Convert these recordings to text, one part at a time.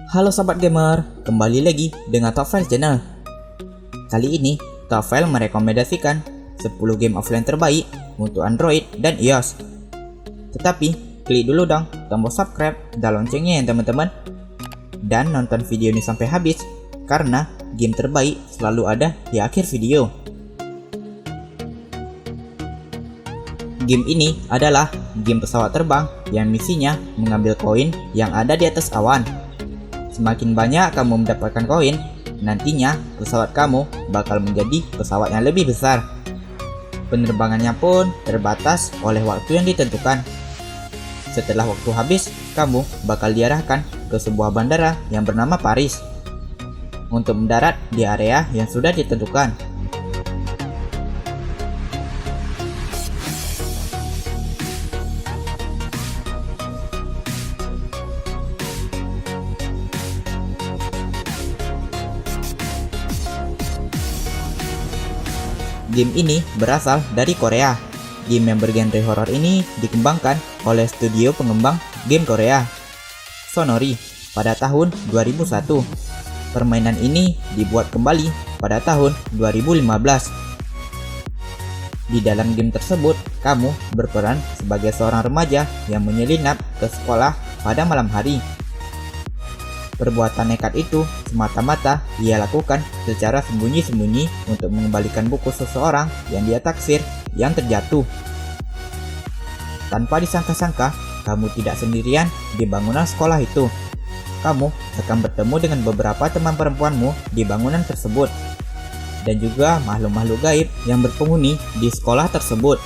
Halo Sobat Gamer, kembali lagi dengan Top File Channel. Kali ini, Top File merekomendasikan 10 game offline terbaik untuk Android dan iOS. Tetapi, klik dulu dong tombol subscribe dan loncengnya ya teman-teman. Dan nonton video ini sampai habis, karena game terbaik selalu ada di akhir video. Game ini adalah game pesawat terbang yang misinya mengambil koin yang ada di atas awan. Semakin banyak kamu mendapatkan koin, nantinya pesawat kamu bakal menjadi pesawat yang lebih besar. Penerbangannya pun terbatas oleh waktu yang ditentukan. Setelah waktu habis, kamu bakal diarahkan ke sebuah bandara yang bernama Paris untuk mendarat di area yang sudah ditentukan. Game ini berasal dari Korea. Game yang bergenre horor ini dikembangkan oleh studio pengembang game Korea, Sonori, pada tahun 2001. Permainan ini dibuat kembali pada tahun 2015. Di dalam game tersebut, kamu berperan sebagai seorang remaja yang menyelinap ke sekolah pada malam hari. Perbuatan nekat itu semata-mata ia lakukan secara sembunyi-sembunyi untuk mengembalikan buku seseorang yang dia taksir yang terjatuh. Tanpa disangka-sangka, kamu tidak sendirian di bangunan sekolah itu. Kamu akan bertemu dengan beberapa teman perempuanmu di bangunan tersebut, dan juga makhluk-makhluk gaib yang berpenghuni di sekolah tersebut.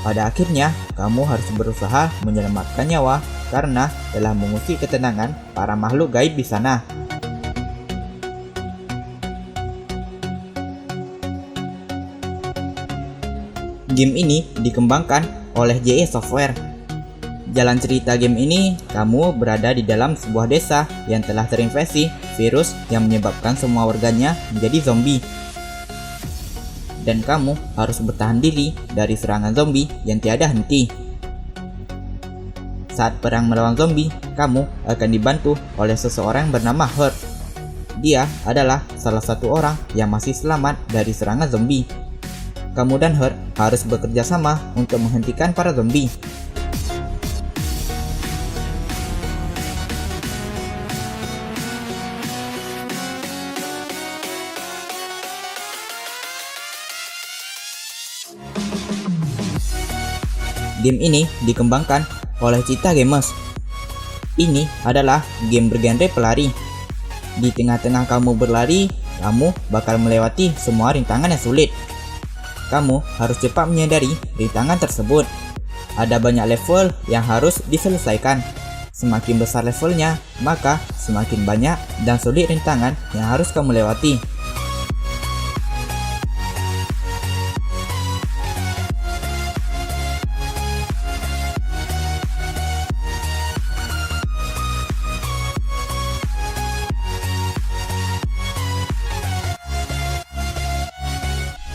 Pada akhirnya, kamu harus berusaha menyelamatkan nyawa karena telah mengusik ketenangan para makhluk gaib di sana. Game ini dikembangkan oleh JE Software. Jalan cerita game ini, kamu berada di dalam sebuah desa yang telah terinfeksi virus yang menyebabkan semua warganya menjadi zombie. Dan kamu harus bertahan diri dari serangan zombie yang tiada henti. Saat perang melawan zombie, kamu akan dibantu oleh seseorang bernama Hurt. Dia adalah salah satu orang yang masih selamat dari serangan zombie. Kamu dan Hurt harus bekerja sama untuk menghentikan para zombie. Game ini dikembangkan oleh Cheetah Games. Ini adalah game bergenre pelari. Di tengah-tengah kamu berlari, kamu bakal melewati semua rintangan yang sulit. Kamu harus cepat menyadari rintangan tersebut. Ada banyak level yang harus diselesaikan. Semakin besar levelnya, maka semakin banyak dan sulit rintangan yang harus kamu lewati.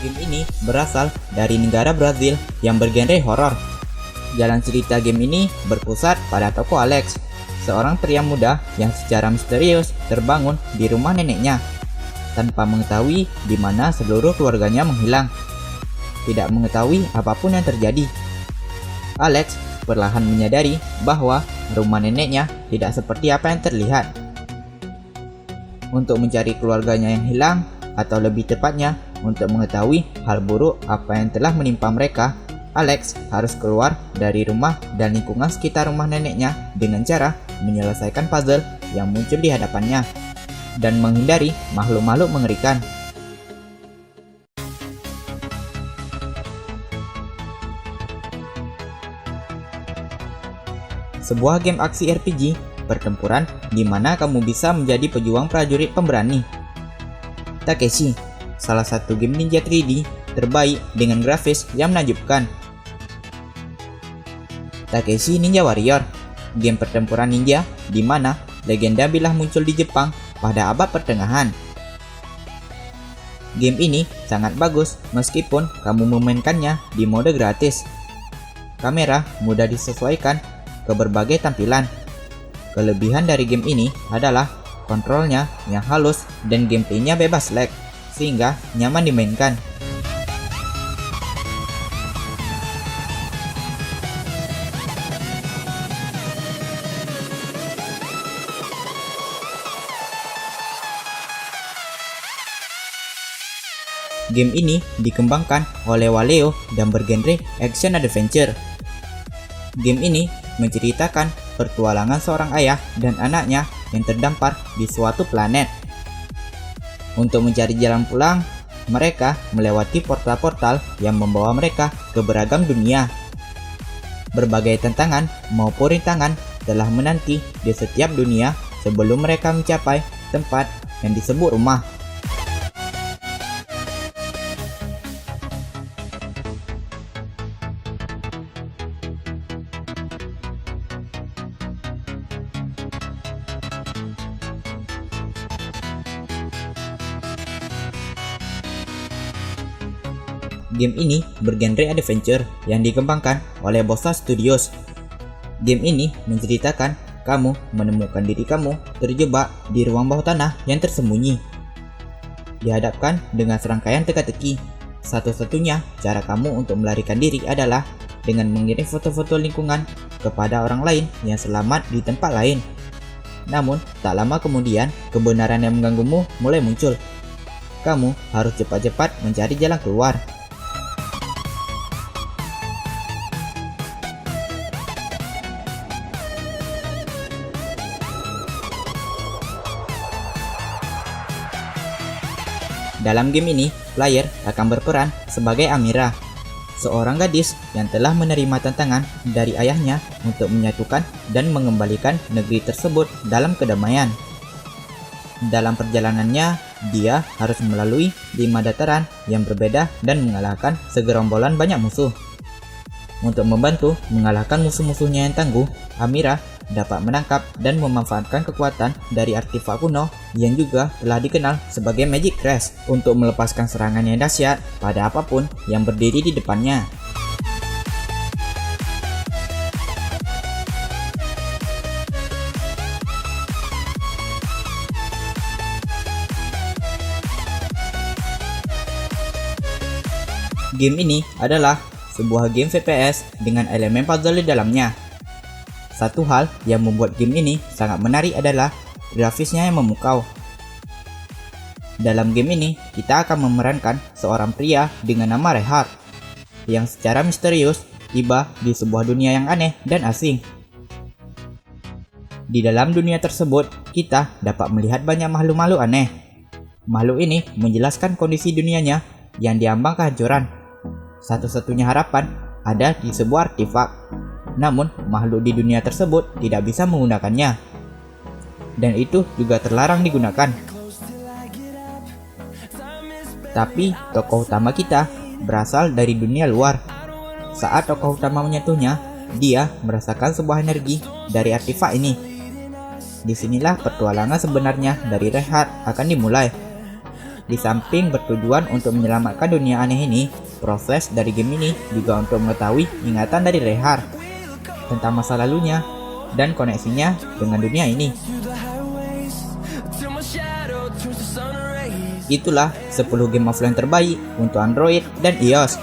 Game ini berasal dari negara Brazil yang bergenre horor. Jalan cerita game ini berpusat pada tokoh Alex, seorang pria muda yang secara misterius terbangun di rumah neneknya, tanpa mengetahui di mana seluruh keluarganya menghilang. Tidak mengetahui apapun yang terjadi. Alex perlahan menyadari bahwa rumah neneknya tidak seperti apa yang terlihat. Untuk mencari keluarganya yang hilang, atau lebih tepatnya untuk mengetahui hal buruk apa yang telah menimpa mereka, Alex harus keluar dari rumah dan lingkungan sekitar rumah neneknya dengan cara menyelesaikan puzzle yang muncul di hadapannya dan menghindari makhluk-makhluk mengerikan. Sebuah game aksi RPG pertempuran di mana kamu bisa menjadi pejuang prajurit pemberani. Takeshi, salah satu game ninja 3D terbaik dengan grafis yang menakjubkan. Takeshi Ninja Warrior, game pertempuran ninja di mana legenda bilah muncul di Jepang pada abad pertengahan. Game ini sangat bagus meskipun kamu memainkannya di mode gratis. Kamera mudah disesuaikan ke berbagai tampilan. Kelebihan dari game ini adalah kontrolnya yang halus dan gameplaynya bebas lag, sehingga nyaman dimainkan. Game ini dikembangkan oleh Vallejo dan bergenre action adventure. Game ini menceritakan petualangan seorang ayah dan anaknya yang terdampar di suatu planet. Untuk mencari jalan pulang, mereka melewati portal-portal yang membawa mereka ke beragam dunia. Berbagai tantangan maupun rintangan telah menanti di setiap dunia sebelum mereka mencapai tempat yang disebut rumah. Game ini bergenre adventure yang dikembangkan oleh Bossa Studios. Game ini menceritakan kamu menemukan diri kamu terjebak di ruang bawah tanah yang tersembunyi. Dihadapkan dengan serangkaian teka-teki. Satu-satunya cara kamu untuk melarikan diri adalah dengan mengirim foto-foto lingkungan kepada orang lain yang selamat di tempat lain. Namun, tak lama kemudian, kebenaran yang mengganggumu mulai muncul. Kamu harus cepat-cepat mencari jalan keluar. Dalam game ini, player akan berperan sebagai Amira, seorang gadis yang telah menerima tantangan dari ayahnya untuk menyatukan dan mengembalikan negeri tersebut dalam kedamaian. Dalam perjalanannya, dia harus melalui 5 dataran yang berbeda dan mengalahkan segerombolan banyak musuh. Untuk membantu mengalahkan musuh-musuhnya yang tangguh, Amira dapat menangkap dan memanfaatkan kekuatan dari artefak kuno yang juga telah dikenal sebagai Magic Crash untuk melepaskan serangan yang dahsyat pada apapun yang berdiri di depannya. Game ini adalah sebuah game FPS dengan elemen puzzle di dalamnya. Satu hal yang membuat game ini sangat menarik adalah grafisnya yang memukau. Dalam game ini, kita akan memerankan seorang pria dengan nama Reinhardt yang secara misterius tiba di sebuah dunia yang aneh dan asing. Di dalam dunia tersebut, kita dapat melihat banyak makhluk-makhluk aneh. Makhluk ini menjelaskan kondisi dunianya yang diambang kehancuran. Satu-satunya harapan ada di sebuah artefak. Namun, makhluk di dunia tersebut tidak bisa menggunakannya. Dan itu juga terlarang digunakan. Tapi, tokoh utama kita berasal dari dunia luar. Saat tokoh utama menyentuhnya, dia merasakan sebuah energi dari artefak ini. Disinilah petualangan sebenarnya dari Reinhardt akan dimulai. Di samping bertujuan untuk menyelamatkan dunia aneh ini, proses dari game ini juga untuk mengetahui ingatan dari Reinhardt tentang masa lalunya dan koneksinya dengan dunia ini. Itulah 10 game offline terbaik untuk Android dan iOS.